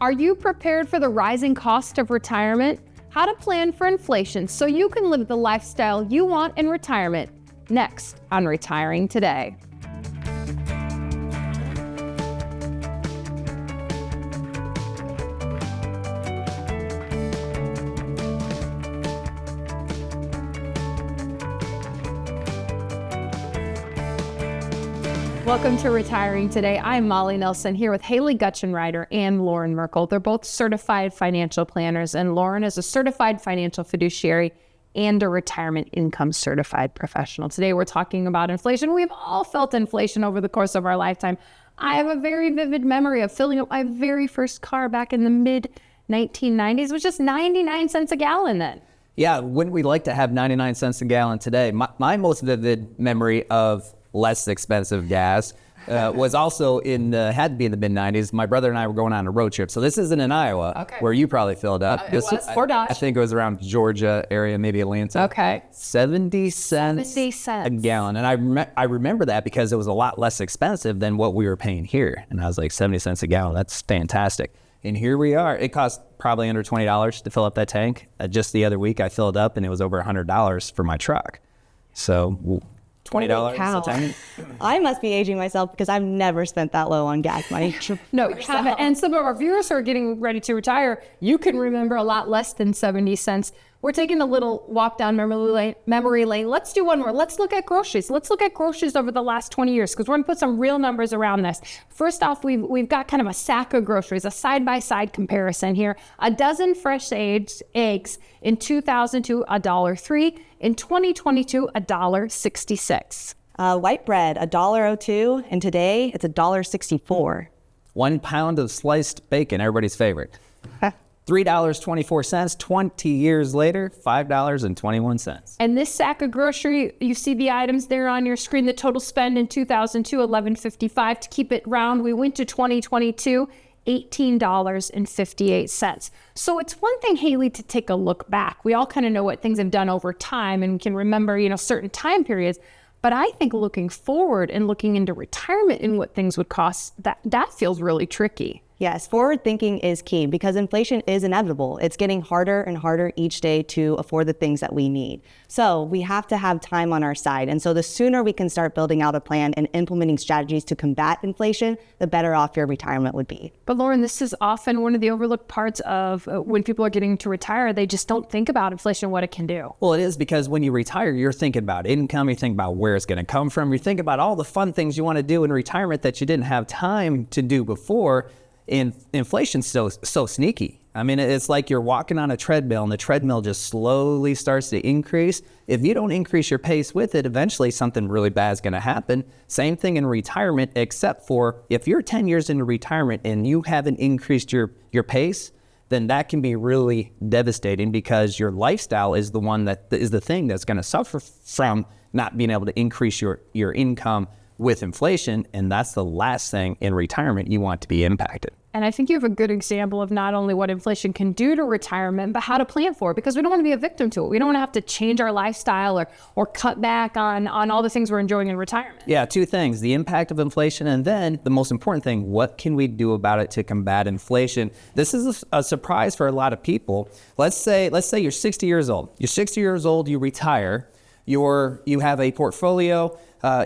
Are you prepared for the rising cost of retirement? How to plan for inflation so you can live the lifestyle you want in retirement. Next on Retiring Today. Welcome to Retiring Today. I'm Molly Nelson here with Haley Gutschenritter and Loren Merkle. They're both certified financial planners, and Loren is a certified financial fiduciary and a retirement income certified professional. Today we're talking about inflation. We've all felt inflation over the course of our lifetime. I have a very vivid memory of filling up my very first car back in the mid-1990s. It was just 99 cents a gallon then. Yeah, wouldn't we like to have 99 cents a gallon today? My most vivid memory of less expensive gas was also had to be in the mid-90s. My brother and I were going on a road trip. So this isn't in Iowa, where you probably filled up. It was Fort Dodge. I think it was around Georgia area, maybe Atlanta. Okay. 70 cents a gallon. And I remember that because it was a lot less expensive than what we were paying here. And I was like, 70 cents a gallon, that's fantastic. And here we are. It cost probably under $20 to fill up that tank. Just the other week I filled up and it was over $100 for my truck. So $20 a tank. I must be aging myself because I've never spent that low on gas money. No, you haven't. And some of our viewers who are getting ready to retire, you can remember a lot less than 70 cents. We're taking a little walk down memory lane. Let's do one more. Let's look at groceries. Let's look at groceries over the last 20 years because we're going to put some real numbers around this. First off, we've got kind of a sack of groceries, a side-by-side comparison here. A dozen fresh eggs in 2002, $1.03. In 2022, $1.66. White bread, $1.02, and today it's $1.64. 1 pound of sliced bacon, everybody's favorite. $3.24, 20 years later, $5.21. And this sack of grocery, you see the items there on your screen. The total spend in 2002, $11.55. To keep it round, we went to 2022, $18.58. So it's one thing, Haley, to take a look back. We all kind of know what things have done over time and can remember, certain time periods. But I think looking forward and looking into retirement and what things would cost, that feels really tricky. Yes, forward thinking is key because inflation is inevitable. It's getting harder and harder each day to afford the things that we need. So we have to have time on our side. And so the sooner we can start building out a plan and implementing strategies to combat inflation, the better off your retirement would be. But Loren, this is often one of the overlooked parts of when people are getting to retire. They just don't think about inflation, what it can do. Well, it is because when you retire, you're thinking about income, you think about where it's going to come from, you think about all the fun things you want to do in retirement that you didn't have time to do before. And inflation's so sneaky. I mean, it's like you're walking on a treadmill and the treadmill just slowly starts to increase. If you don't increase your pace with it, eventually something really bad is going to happen. Same thing in retirement, except for if you're 10 years into retirement and you haven't increased your pace, then that can be really devastating because your lifestyle is the one that is the thing that's going to suffer from not being able to increase your income with inflation, and that's the last thing in retirement you want to be impacted. And I think you have a good example of not only what inflation can do to retirement, but how to plan for it, because we don't want to be a victim to it. We don't want to have to change our lifestyle or cut back on all the things we're enjoying in retirement. Yeah, two things, the impact of inflation, and then the most important thing, what can we do about it to combat inflation? This is a surprise for a lot of people. Let's say you're 60 years old. You're 60 years old, you retire, you have a portfolio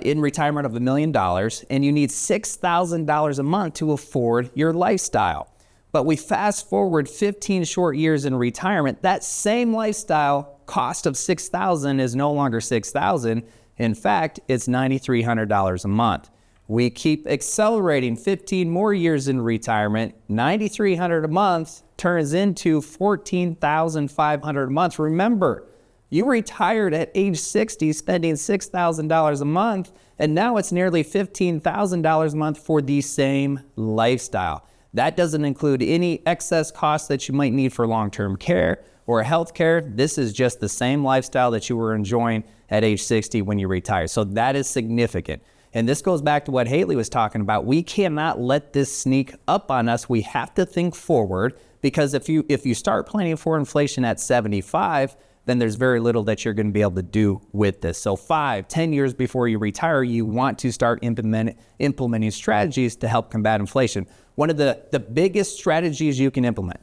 in retirement of $1 million, and you need $6,000 a month to afford your lifestyle. But we fast forward 15 short years in retirement, that same lifestyle cost of $6,000 is no longer $6,000. In fact, it's $9,300 a month. We keep accelerating 15 more years in retirement, $9,300 a month turns into $14,500 a month. Remember, you retired at age 60 spending $6,000 a month, and now it's nearly $15,000 a month for the same lifestyle. That doesn't include any excess costs that you might need for long-term care or health care. This is just the same lifestyle that you were enjoying at age 60 when you retired. So that is significant. And this goes back to what Haley was talking about. We cannot let this sneak up on us. We have to think forward, because if you start planning for inflation at 75, then there's very little that you're going to be able to do with this. So 5-10 years before you retire, you want to start implementing strategies to help combat inflation. One of the biggest strategies you can implement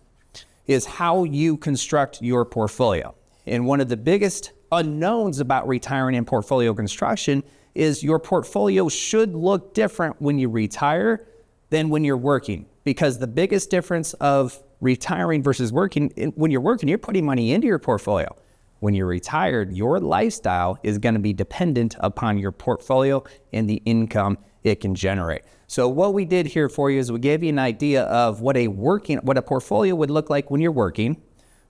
is how you construct your portfolio. And one of the biggest unknowns about retiring and portfolio construction is your portfolio should look different when you retire than when you're working. Because the biggest difference of retiring versus working, when you're working, you're putting money into your portfolio. When you're retired, your lifestyle is going to be dependent upon your portfolio and the income it can generate. So what we did here for you is we gave you an idea of what a portfolio would look like when you're working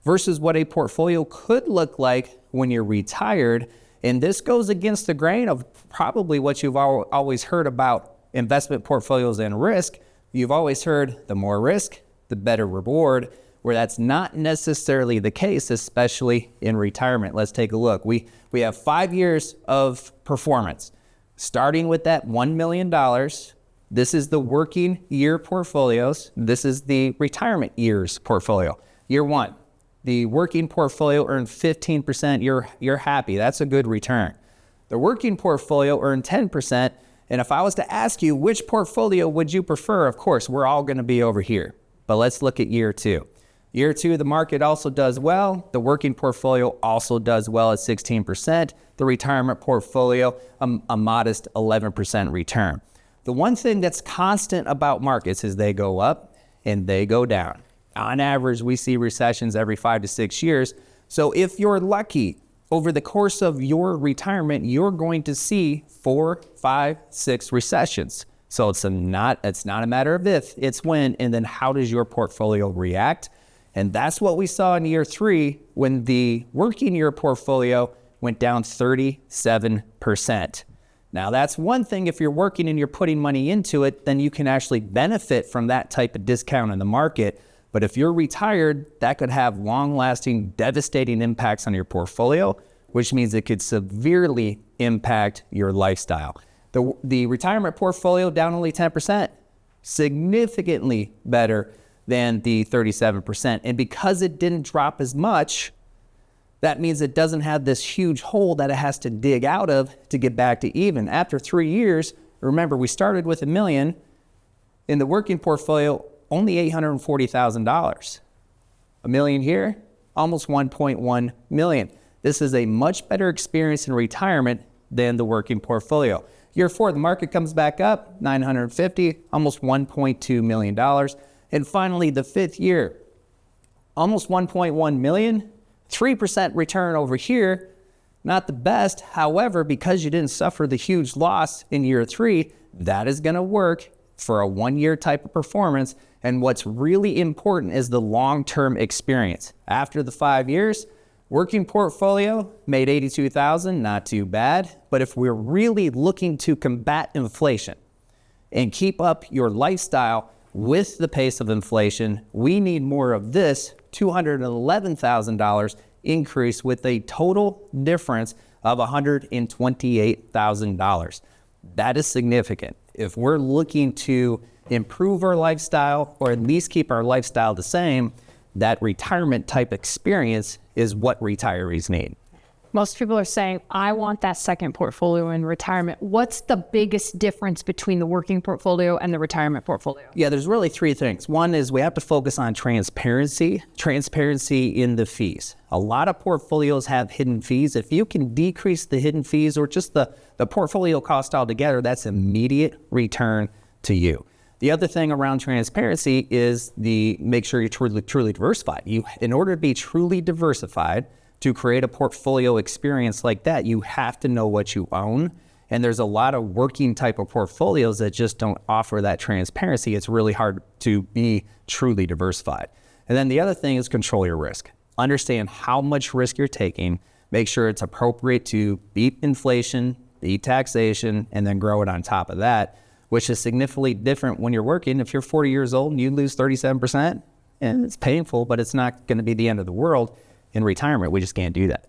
versus what a portfolio could look like when you're retired. And this goes against the grain of probably what you've always heard about investment portfolios and risk. You've always heard the more risk, the better reward, where that's not necessarily the case, especially in retirement. Let's take a look. We have 5 years of performance, starting with that $1 million. This is the working year portfolios. This is the retirement years portfolio. Year one, the working portfolio earned 15%. You're happy. That's a good return. The working portfolio earned 10%. And if I was to ask you which portfolio would you prefer, of course, we're all going to be over here. But let's look at year two. Year two, the market also does well. The working portfolio also does well at 16%. The retirement portfolio, a modest 11% return. The one thing that's constant about markets is they go up and they go down. On average, we see recessions every 5 to 6 years. So if you're lucky, over the course of your retirement, you're going to see 4, 5, 6 recessions. So it's not a matter of if, it's when, and then how does your portfolio react? And that's what we saw in year 3 when the working year portfolio went down 37%. Now that's one thing. If you're working and you're putting money into it, then you can actually benefit from that type of discount in the market. But if you're retired, that could have long-lasting, devastating impacts on your portfolio, which means it could severely impact your lifestyle. The retirement portfolio down only 10%, significantly better than the 37%. And because it didn't drop as much, that means it doesn't have this huge hole that it has to dig out of to get back to even. After 3 years, remember we started with $1 million. In the working portfolio, only $840,000. $1 million here, almost $1.1 million. This is a much better experience in retirement than the working portfolio. Year 4, the market comes back up, $950,000, almost $1.2 million. And finally, the 5th year, almost $1.1 million, 3% return over here. Not the best. However, because you didn't suffer the huge loss in year 3, that is going to work for a 1-year type of performance. And what's really important is the long-term experience. After the 5 years, working portfolio made $82,000, not too bad. But if we're really looking to combat inflation and keep up your lifestyle with the pace of inflation, we need more of this $211,000 increase with a total difference of $128,000. That is significant. If we're looking to improve our lifestyle or at least keep our lifestyle the same, that retirement type experience is what retirees need. Most people are saying, I want that second portfolio in retirement. What's the biggest difference between the working portfolio and the retirement portfolio? Yeah, there's really 3 things. One is we have to focus on transparency in the fees. A lot of portfolios have hidden fees. If you can decrease the hidden fees or just the portfolio cost altogether, that's immediate return to you. The other thing around transparency is make sure you're truly diversified. In order to be truly diversified, to create a portfolio experience like that, you have to know what you own. And there's a lot of working type of portfolios that just don't offer that transparency. It's really hard to be truly diversified. And then the other thing is control your risk. Understand how much risk you're taking. Make sure it's appropriate to beat inflation, beat taxation, and then grow it on top of that, which is significantly different when you're working. If you're 40 years old and you lose 37%, and it's painful, but it's not going to be the end of the world. In retirement, we just can't do that.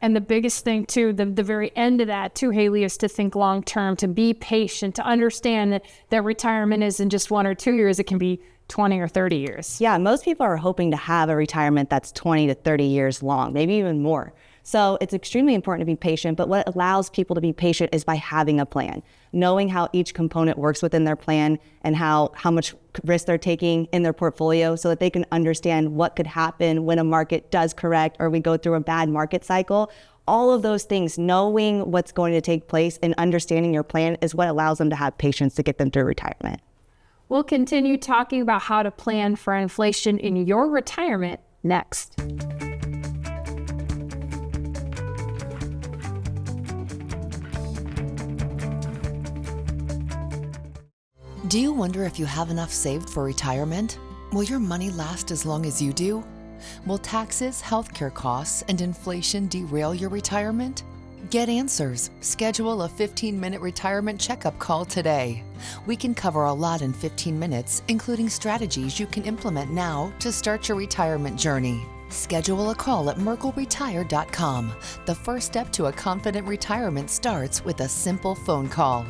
And the biggest thing too, the very end of that too, Haley, is to think long term, to be patient, to understand that retirement isn't just 1 or 2 years, it can be 20 or 30 years. Yeah, most people are hoping to have a retirement that's 20 to 30 years long, maybe even more. So it's extremely important to be patient, but what allows people to be patient is by having a plan, knowing how each component works within their plan and how much risk they're taking in their portfolio so that they can understand what could happen when a market does correct or we go through a bad market cycle. All of those things, knowing what's going to take place and understanding your plan is what allows them to have patience to get them through retirement. We'll continue talking about how to plan for inflation in your retirement next. Do you wonder if you have enough saved for retirement? Will your money last as long as you do? Will taxes, healthcare costs, and inflation derail your retirement? Get answers. Schedule a 15-minute retirement checkup call today. We can cover a lot in 15 minutes, including strategies you can implement now to start your retirement journey. Schedule a call at merkleretire.com. The first step to a confident retirement starts with a simple phone call.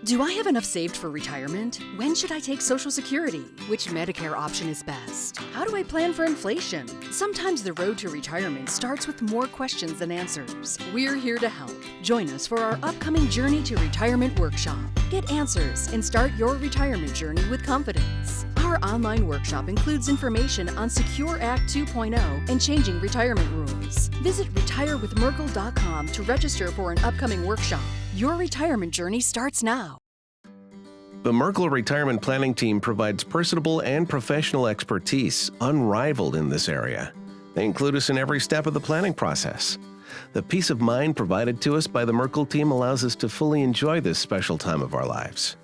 Do I have enough saved for retirement? When should I take Social Security? Which Medicare option is best? How do I plan for inflation? Sometimes the road to retirement starts with more questions than answers. We're here to help. Join us for our upcoming Journey to Retirement workshop. Get answers and start your retirement journey with confidence. Our online workshop includes information on Secure Act 2.0 and changing retirement rules. Visit retirewithmerkle.com to register for an upcoming workshop. Your retirement journey starts now. The Merkle Retirement Planning Team provides personable and professional expertise unrivaled in this area. They include us in every step of the planning process. The peace of mind provided to us by the Merkle team allows us to fully enjoy this special time of our lives.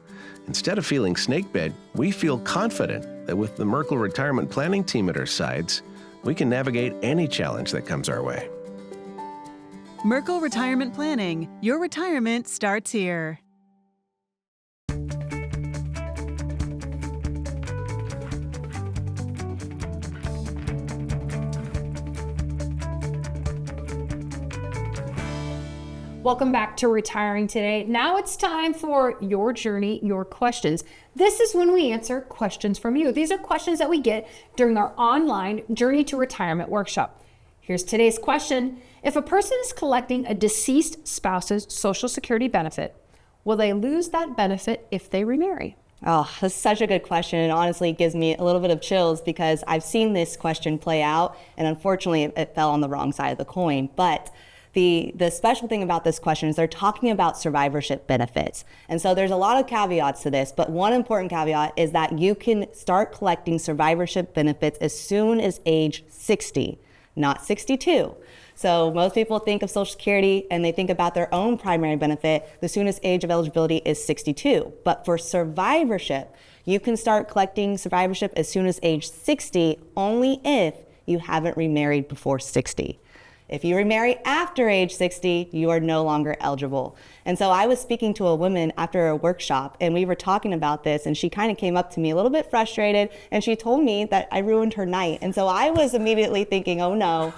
Instead of feeling snakebit, we feel confident that with the Merkle Retirement Planning Team at our sides, we can navigate any challenge that comes our way. Merkle Retirement Planning. Your retirement starts here. Welcome back to Retiring Today. Now it's time for your journey, your questions. This is when we answer questions from you. These are questions that we get during our online Journey to Retirement workshop. Here's today's question. If a person is collecting a deceased spouse's Social Security benefit, will they lose that benefit if they remarry? Oh, that's such a good question. And honestly, it gives me a little bit of chills because I've seen this question play out, and unfortunately, it fell on the wrong side of the coin. But the special thing about this question is they're talking about survivorship benefits. And so there's a lot of caveats to this, but one important caveat is that you can start collecting survivorship benefits as soon as age 60, not 62. So most people think of Social Security and they think about their own primary benefit. The soonest age of eligibility is 62. But for survivorship, you can start collecting survivorship as soon as age 60, only if you haven't remarried before 60. If you remarry after age 60, you are no longer eligible. And so I was speaking to a woman after a workshop, and we were talking about this, and she kind of came up to me a little bit frustrated, and she told me that I ruined her night. And so I was immediately thinking, oh no,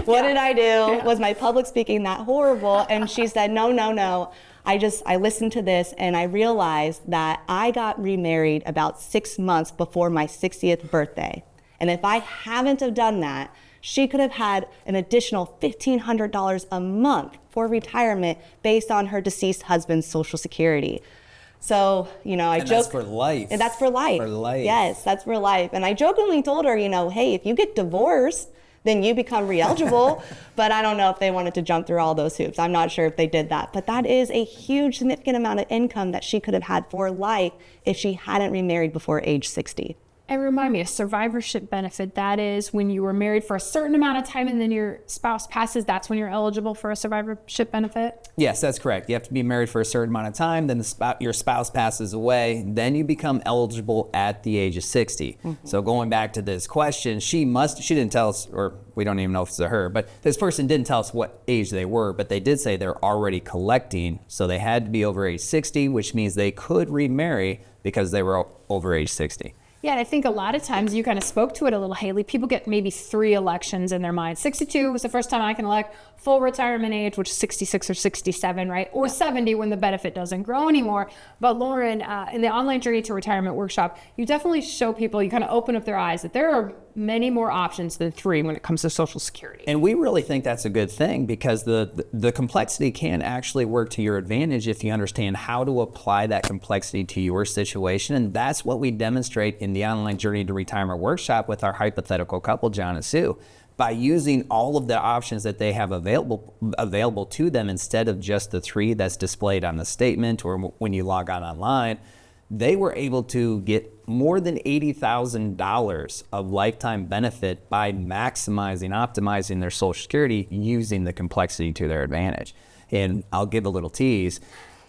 what did I do? Yeah. Was my public speaking that horrible? And she said, no. I listened to this and I realized that I got remarried about 6 months before my 60th birthday. And if I haven't have done that, she could have had an additional $1,500 a month for retirement based on her deceased husband's Social Security. So, I joke. That's for life. And that's for life. For life. Yes, that's for life. And I jokingly told her, hey, if you get divorced, then you become re-eligible. But I don't know if they wanted to jump through all those hoops. I'm not sure if they did that. But that is a huge, significant amount of income that she could have had for life if she hadn't remarried before age 60. And remind me, a survivorship benefit, that is when you were married for a certain amount of time and then your spouse passes, that's when you're eligible for a survivorship benefit? Yes, that's correct. You have to be married for a certain amount of time, then your spouse passes away, then you become eligible at the age of 60. Mm-hmm. So going back to this question, she didn't tell us, or we don't even know if it's a her, but this person didn't tell us what age they were, but they did say they're already collecting, so they had to be over age 60, which means they could remarry because they were over age 60. Yeah, and I think a lot of times you kind of spoke to it a little, Haley. People get maybe 3 elections in their mind. 62 was the first time I can elect. Full retirement age, which is 66 or 67, right? Or 70 when the benefit doesn't grow anymore. But Loren, in the online Journey to Retirement workshop, you definitely show people, you kind of open up their eyes that there are many more options than 3 when it comes to Social Security. And we really think that's a good thing, because the complexity can actually work to your advantage if you understand how to apply that complexity to your situation. And that's what we demonstrate in the online Journey to Retirement workshop with our hypothetical couple, John and Sue. By using all of the options that they have available to them instead of just the 3 that's displayed on the statement or when you log on online, they were able to get more than $80,000 of lifetime benefit by optimizing their Social Security using the complexity to their advantage. And I'll give a little tease.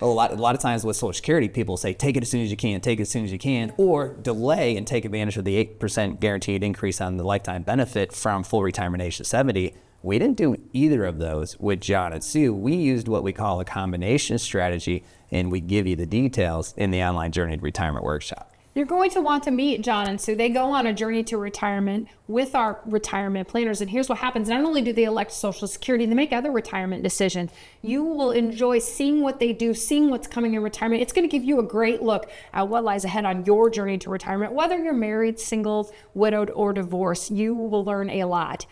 A lot of times with Social Security, people say, take it as soon as you can, take it as soon as you can, or delay and take advantage of the 8% guaranteed increase on the lifetime benefit from full retirement age to 70. We didn't do either of those with John and Sue. We used what we call a combination strategy, and we give you the details in the online Journey to Retirement workshop. You're going to want to meet John and Sue. They go on a journey to retirement with our retirement planners. And here's what happens. Not only do they elect Social Security, they make other retirement decisions. You will enjoy seeing what they do, seeing what's coming in retirement. It's going to give you a great look at what lies ahead on your journey to retirement. Whether you're married, single, widowed, or divorced, you will learn a lot.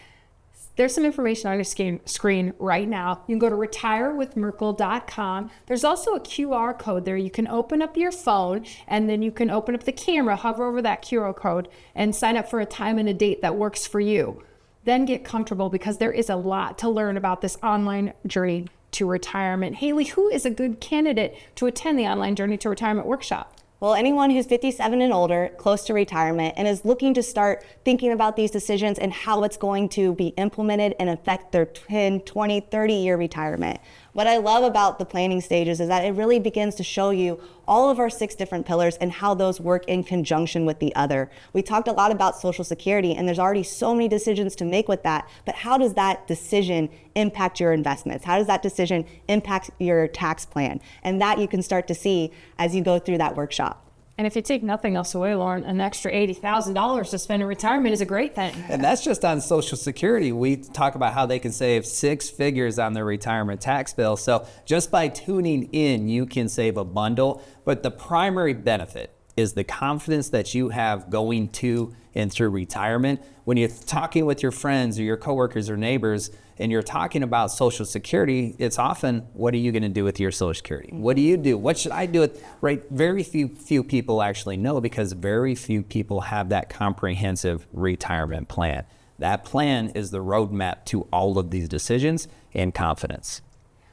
There's some information on your screen right now. You can go to retirewithmerkle.com. There's also a QR code there. You can open up your phone, and then you can open up the camera, hover over that QR code, and sign up for a time and a date that works for you. Then get comfortable, because there is a lot to learn about this online journey to retirement. Haley, who is a good candidate to attend the online Journey to Retirement workshop? Well, anyone who's 57 and older, close to retirement, and is looking to start thinking about these decisions and how it's going to be implemented and affect their 10, 20, 30-year retirement. What I love about the planning stages is that it really begins to show you all of our 6 different pillars and how those work in conjunction with the other. We talked a lot about Social Security, and there's already so many decisions to make with that, but how does that decision impact your investments? How does that decision impact your tax plan? And that you can start to see as you go through that workshop. And if you take nothing else away, Loren, an extra $80,000 to spend in retirement is a great thing. And that's just on Social Security. We talk about how they can save 6 figures on their retirement tax bill. So just by tuning in, you can save a bundle. But the primary benefit is the confidence that you have going to and through retirement. When you're talking with your friends or your coworkers or neighbors, and you're talking about Social Security, it's often, what are you going to do with your Social Security? What do you do? What should I do with, right? Very few people actually know, because very few people have that comprehensive retirement plan. That plan is the roadmap to all of these decisions and confidence.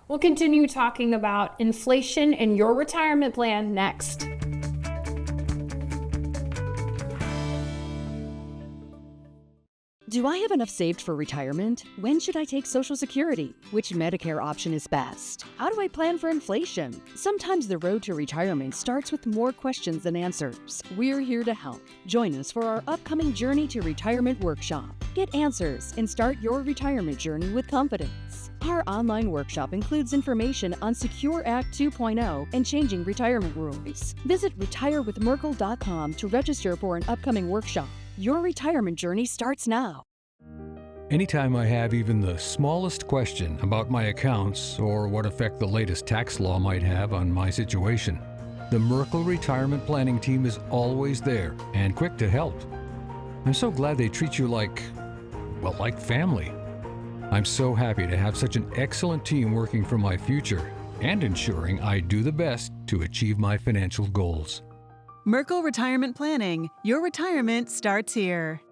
We'll continue talking about inflation and your retirement plan next. Do I have enough saved for retirement? When should I take Social Security? Which Medicare option is best? How do I plan for inflation? Sometimes the road to retirement starts with more questions than answers. We're here to help. Join us for our upcoming Journey to Retirement workshop. Get answers and start your retirement journey with confidence. Our online workshop includes information on Secure Act 2.0 and changing retirement rules. Visit retirewithmerkle.com to register for an upcoming workshop. Your retirement journey starts now. Anytime I have even the smallest question about my accounts or what effect the latest tax law might have on my situation, the Merkle Retirement Planning Team is always there and quick to help. I'm so glad they treat you like family. I'm so happy to have such an excellent team working for my future and ensuring I do the best to achieve my financial goals. Merkle Retirement Planning. Your retirement starts here.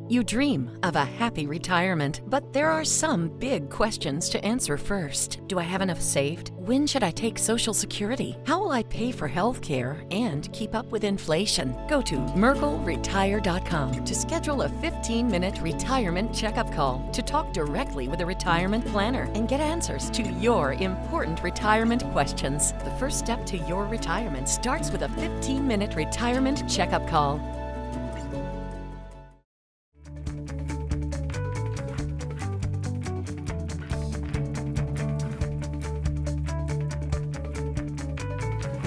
You dream of a happy retirement, but there are some big questions to answer first. Do I have enough saved? When should I take Social Security? How will I pay for health care and keep up with inflation? Go to merkleretire.com to schedule a 15-minute retirement checkup call to talk directly with a retirement planner and get answers to your important retirement questions. The first step to your retirement starts with a 15-minute retirement checkup call.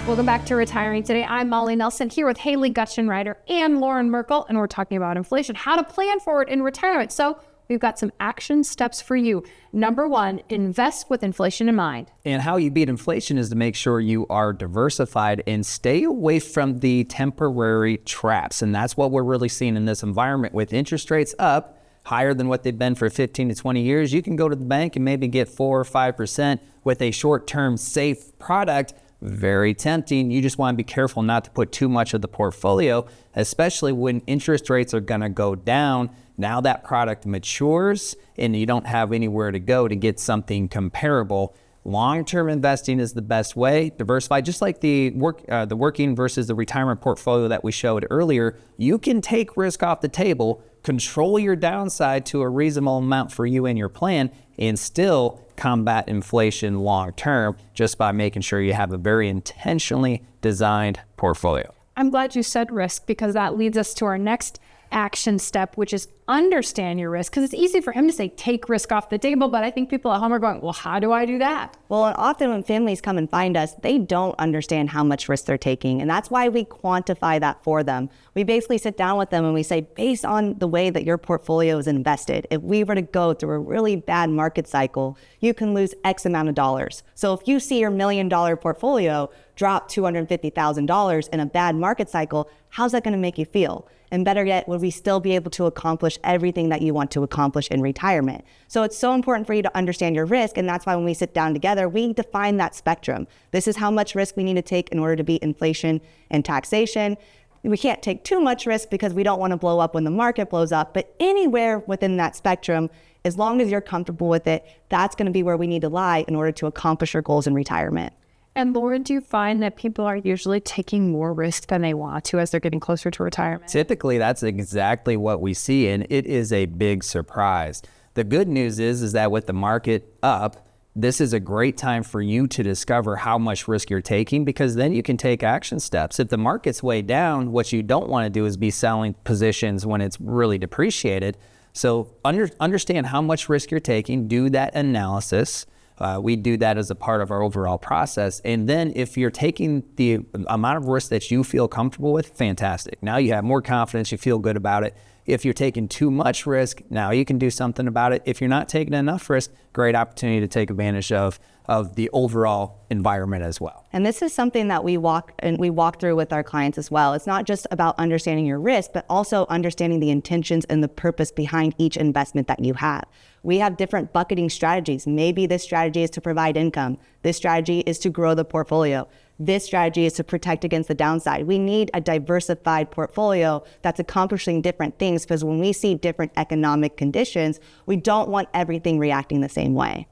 Welcome back to Retiring Today. I'm Molly Nelson here with Haley Gutschenritter and Loren Merkle, and we're talking about inflation, how to plan for it in retirement. So we've got some action steps for you. Number one, invest with inflation in mind. And how you beat inflation is to make sure you are diversified and stay away from the temporary traps. And that's what we're really seeing in this environment with interest rates up higher than what they've been for 15 to 20 years. You can go to the bank and maybe get 4 or 5% with a short-term safe product. Very tempting. You just want to be careful not to put too much of the portfolio, especially when interest rates are going to go down. Now that product matures and you don't have anywhere to go to get something comparable. Long-term investing is the best way. Diversify, just like the working versus the retirement portfolio that we showed earlier. You can take risk off the table, control your downside to a reasonable amount for you and your plan, and still combat inflation long-term just by making sure you have a very intentionally designed portfolio. I'm glad you said risk, because that leads us to our next action step, which is understand your risk. Because it's easy for him to say, take risk off the table. But I think people at home are going, well, how do I do that? Well, and often when families come and find us, they don't understand how much risk they're taking. And that's why we quantify that for them. We basically sit down with them and we say, based on the way that your portfolio is invested, if we were to go through a really bad market cycle, you can lose X amount of dollars. So if you see your $1 million portfolio drop $250,000 in a bad market cycle, how's that going to make you feel? And better yet, would we still be able to accomplish everything that you want to accomplish in retirement? So it's so important for you to understand your risk. And that's why when we sit down together, we define that spectrum. This is how much risk we need to take in order to beat inflation and taxation. We can't take too much risk because we don't want to blow up when the market blows up. But anywhere within that spectrum, as long as you're comfortable with it, that's going to be where we need to lie in order to accomplish your goals in retirement. And Loren, do you find that people are usually taking more risk than they want to as they're getting closer to retirement? Typically, that's exactly what we see, and it is a big surprise. The good news is that with the market up, this is a great time for you to discover how much risk you're taking, because then you can take action steps. If the market's way down, what you don't want to do is be selling positions when it's really depreciated. So understand how much risk you're taking, do that analysis. We do that as a part of our overall process. And then if you're taking the amount of risk that you feel comfortable with, fantastic. Now you have more confidence, you feel good about it. If you're taking too much risk, now you can do something about it. If you're not taking enough risk, great opportunity to take advantage of the overall environment as well. And this is something that we walk through with our clients as well. It's not just about understanding your risk, but also understanding the intentions and the purpose behind each investment that you have. We have different bucketing strategies. Maybe this strategy is to provide income. This strategy is to grow the portfolio. This strategy is to protect against the downside. We need a diversified portfolio that's accomplishing different things, because when we see different economic conditions, we don't want everything reacting the same way.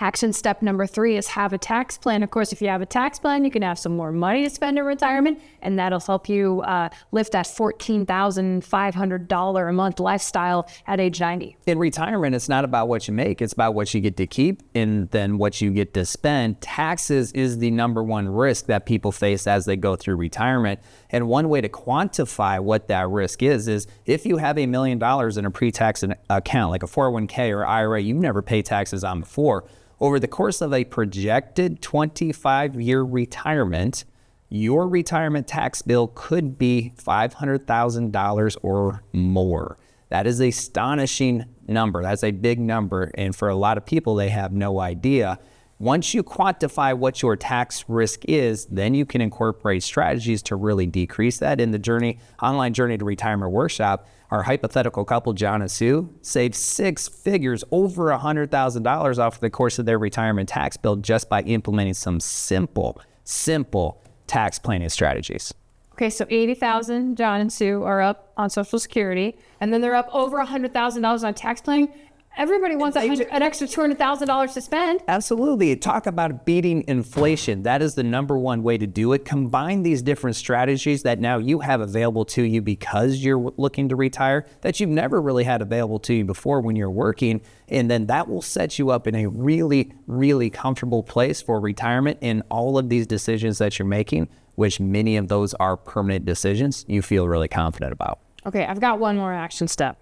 Action step number 3 is have a tax plan. Of course, if you have a tax plan, you can have some more money to spend in retirement, and that'll help you lift that $14,500 a month lifestyle at age 90. In retirement, it's not about what you make, it's about what you get to keep and then what you get to spend. Taxes is the number one risk that people face as they go through retirement. And one way to quantify what that risk is if you have $1 million in a pre-tax account, like a 401k or IRA you've never paid taxes on before, over the course of a projected 25-year retirement, your retirement tax bill could be $500,000 or more. That is an astonishing number. That's a big number. And for a lot of people, they have no idea. Once you quantify what your tax risk is, then you can incorporate strategies to really decrease that. In the online Journey to Retirement workshop, our hypothetical couple, John and Sue, saved 6 figures, over $100,000 off the course of their retirement tax bill just by implementing some simple tax planning strategies. Okay, so $80,000, John and Sue are up on Social Security, and then they're up over $100,000 on tax planning. Everybody wants an extra $200,000 to spend. Absolutely. Talk about beating inflation. That is the number one way to do it. Combine these different strategies that now you have available to you because you're looking to retire, that you've never really had available to you before when you're working. And then that will set you up in a really, really comfortable place for retirement. And all of these decisions that you're making, which many of those are permanent decisions, you feel really confident about. Okay, I've got one more action step.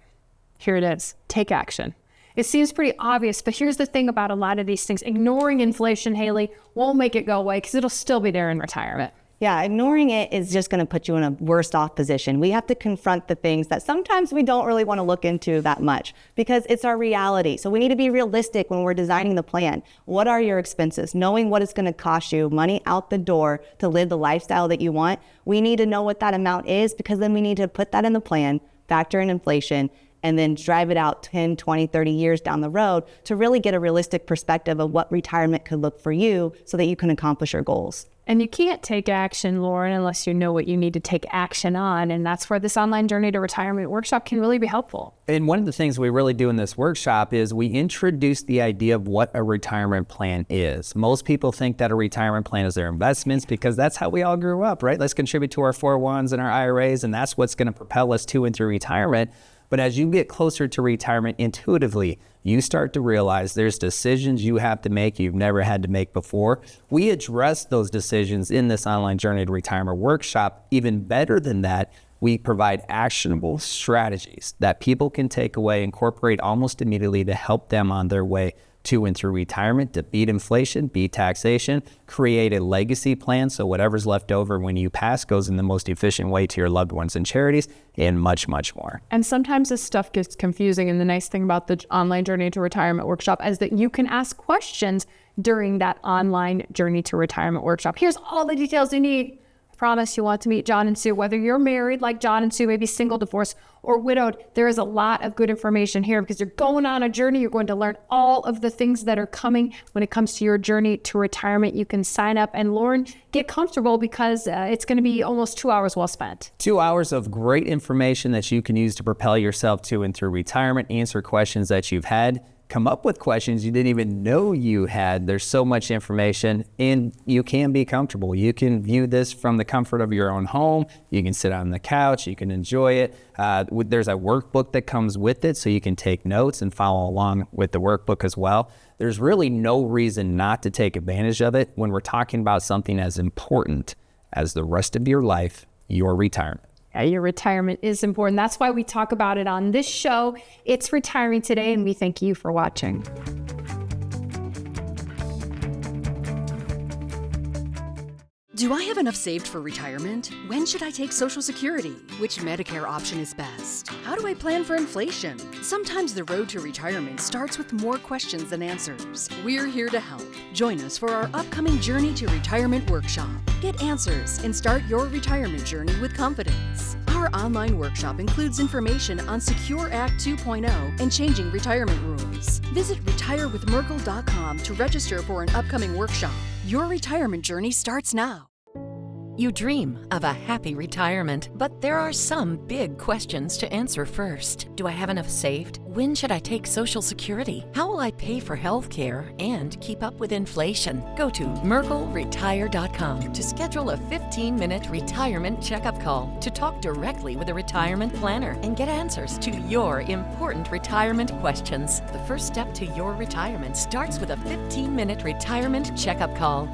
Here it is. Take action. It seems pretty obvious, but here's the thing about a lot of these things. Ignoring inflation, Haley, won't make it go away because it'll still be there in retirement. Yeah, ignoring it is just going to put you in a worse off position. We have to confront the things that sometimes we don't really want to look into that much because it's our reality. So we need to be realistic when we're designing the plan. What are your expenses? Knowing what it's going to cost you, money out the door to live the lifestyle that you want. We need to know what that amount is because then we need to put that in the plan, factor in inflation, and then drive it out 10, 20, 30 years down the road to really get a realistic perspective of what retirement could look for you so that you can accomplish your goals. And you can't take action, Loren, unless you know what you need to take action on. And that's where this online Journey to Retirement workshop can really be helpful. And one of the things we really do in this workshop is we introduce the idea of what a retirement plan is. Most people think that a retirement plan is their investments because that's how we all grew up, right? Let's contribute to our 401s and our IRAs, and that's what's going to propel us to and through retirement. But as you get closer to retirement intuitively, you start to realize there's decisions you have to make you've never had to make before. We address those decisions in this online Journey to Retirement workshop. Even better than that, we provide actionable strategies that people can take away, incorporate almost immediately to help them on their way to and through retirement, to beat inflation, beat taxation, create a legacy plan so whatever's left over when you pass goes in the most efficient way to your loved ones and charities, and much, much more. And sometimes this stuff gets confusing, and the nice thing about the online Journey to Retirement workshop is that you can ask questions during that online Journey to Retirement workshop. Here's all the details you need. Promise you want to meet John and Sue, whether you're married like John and Sue, maybe single, divorced, or widowed. There is a lot of good information here because you're going on a journey. You're going to learn all of the things that are coming when it comes to your journey to retirement. You can sign up, and Loren, get comfortable because it's going to be almost 2 hours well spent. 2 hours of great information that you can use to propel yourself to and through retirement, answer questions that you've had, come up with questions you didn't even know you had. There's so much information, and you can be comfortable. You can view this from the comfort of your own home. You can sit on the couch. You can enjoy it. There's a workbook that comes with it, so you can take notes and follow along with the workbook as well. There's really no reason not to take advantage of it when we're talking about something as important as the rest of your life, your retirement. Your retirement is important. That's why we talk about it on this show. It's Retiring Today, and we thank you for watching. Do I have enough saved for retirement? When should I take Social Security? Which Medicare option is best? How do I plan for inflation? Sometimes the road to retirement starts with more questions than answers. We're here to help. Join us for our upcoming Journey to Retirement workshop. Get answers and start your retirement journey with confidence. Our online workshop includes information on Secure Act 2.0 and changing retirement rules. Visit retirewithmerkle.com to register for an upcoming workshop. Your retirement journey starts now. You dream of a happy retirement, but there are some big questions to answer first. Do I have enough saved? When should I take Social Security? How will I pay for health care and keep up with inflation? Go to merkleretire.com to schedule a 15-minute retirement checkup call to talk directly with a retirement planner and get answers to your important retirement questions. The first step to your retirement starts with a 15-minute retirement checkup call.